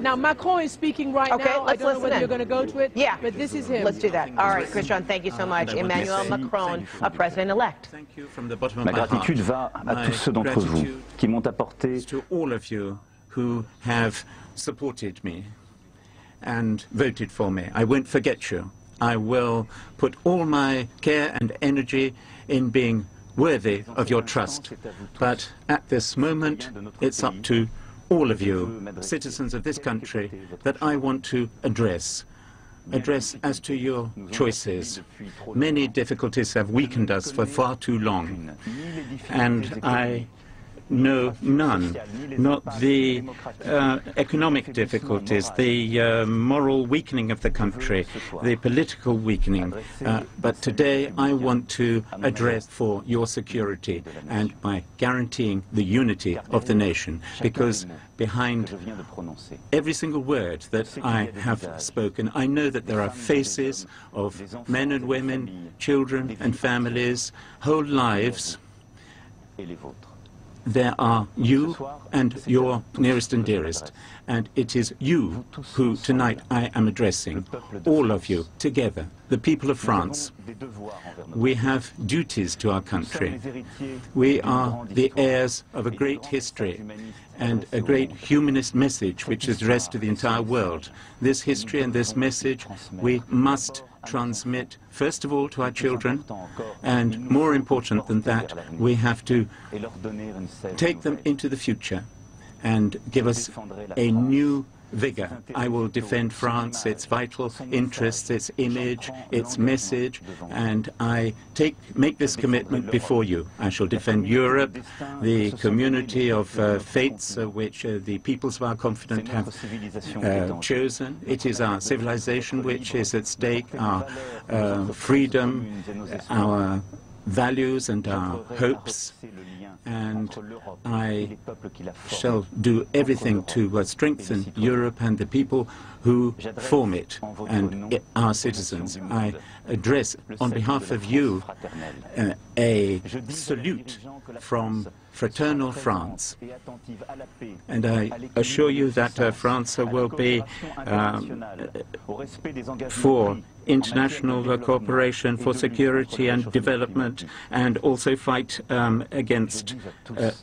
Now, Macron is speaking right now. I don't know whether you're going to go to it, but this is him. Let's do that. All right, Christian, thank you so much. Emmanuel Macron, a president-elect. Ma gratitude va à tous ceux d'entre vous qui m'ont apporté to all of you who have supported me and voted for me. I won't forget you. I will put all my care and energy in being worthy of your trust. But at this moment, it's up to all of you, citizens of this country, that I want to address as to your choices. Many difficulties have weakened us for far too long, and I know none, not the economic difficulties, the moral weakening of the country, the political weakening. But today I want to address for your security and by guaranteeing the unity of the nation, because behind every single word that I have spoken, I know that there are faces of men and women, children and families, whole lives. There are you and your nearest and dearest, and it is you who tonight I am addressing, all of you together, the people of France. We have duties to our country. We are the heirs of a great history and a great humanist message which is addressed to the entire world. This history and this message we must transmit, first of all, to our children, and more important than that, we have to take them into the future and give us a new vigor. I will defend France, its vital interests, its image, its message, and I make this commitment before you. I shall defend Europe, the community of fates which the peoples of our continent have chosen. It is our civilization which is at stake, our freedom, our values and our hopes, and I shall do everything to strengthen Europe and the people who form it and our citizens. I address on behalf of you a salute from fraternal France, and I assure you that France will be for international cooperation, for security and development, and also fight against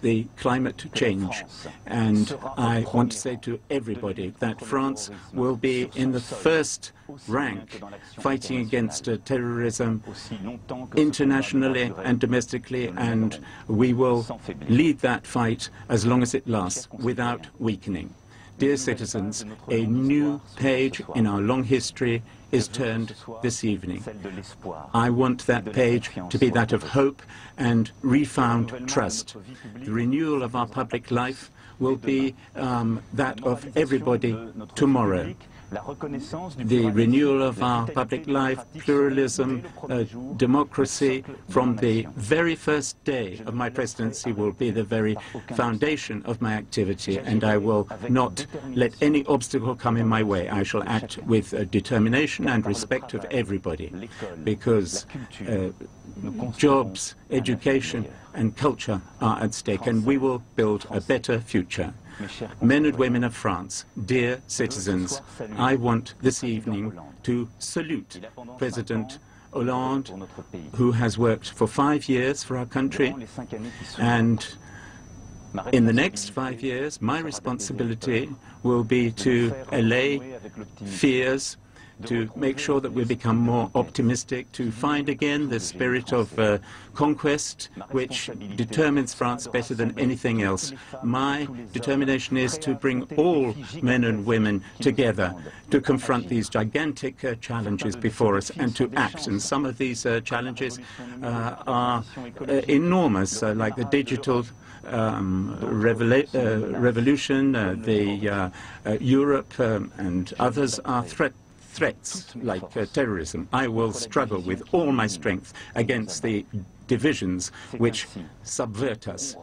the climate change. And I want to say to everybody that France will be in the first rank fighting against terrorism internationally and domestically, and we will lead that fight as long as it lasts without weakening. Dear citizens, a new page in our long history is turned this evening. I want that page to be that of hope and refound trust. The renewal of our public life will be that of everybody tomorrow. The renewal of our public life, pluralism, democracy, from the very first day of my presidency will be the very foundation of my activity, and I will not let any obstacle come in my way. I shall act with determination and respect of everybody, because jobs, education and culture are at stake, and we will build a better future. Men and women of France, dear citizens, I want this evening to salute President Hollande, who has worked for 5 years for our country, and in the next 5 years, my responsibility will be to allay fears, to make sure that we become more optimistic, to find again the spirit of conquest, which determines France better than anything else. My determination is to bring all men and women together to confront these gigantic challenges before us and to act. And some of these challenges are enormous, like the digital revolution, Europe and others are threats like terrorism. I will struggle with all my strength against the divisions which subvert us.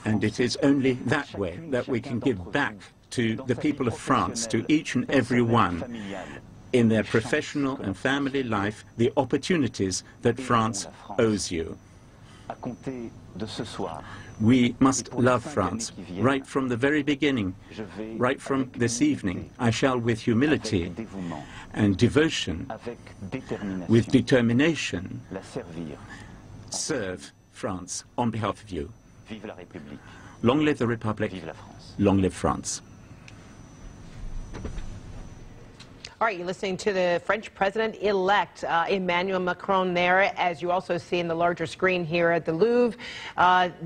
And it is only that way that we can give back to the people of France, to each and every one, in their professional and family life, the opportunities that France owes you. We must love France right from the very beginning, right from this evening. I shall, with humility and devotion, with determination, serve France on behalf of you. Long live the Republic, long live France. All right, you're listening to the French president-elect, Emmanuel Macron there, as you also see in the larger screen here at the Louvre,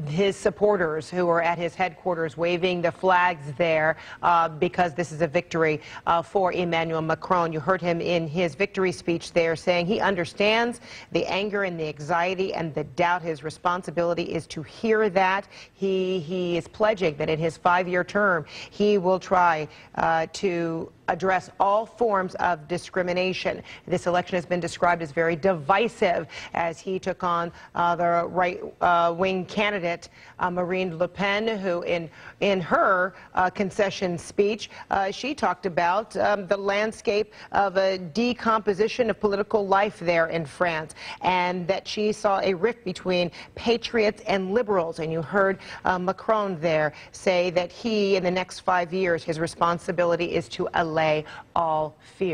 his supporters who are at his headquarters waving the flags there because this is a victory for Emmanuel Macron. You heard him in his victory speech there saying he understands the anger and the anxiety and the doubt. His responsibility is to hear that. He is pledging that in his 5-year term, he will try to address all forms of discrimination. This election has been described as very divisive as he took on the right-wing candidate, Marine Le Pen, who in her concession speech, she talked about the landscape of a decomposition of political life there in France, and that she saw a rift between patriots and liberals. And you heard Macron there say that he, in the next 5 years, his responsibility is to allay all fear.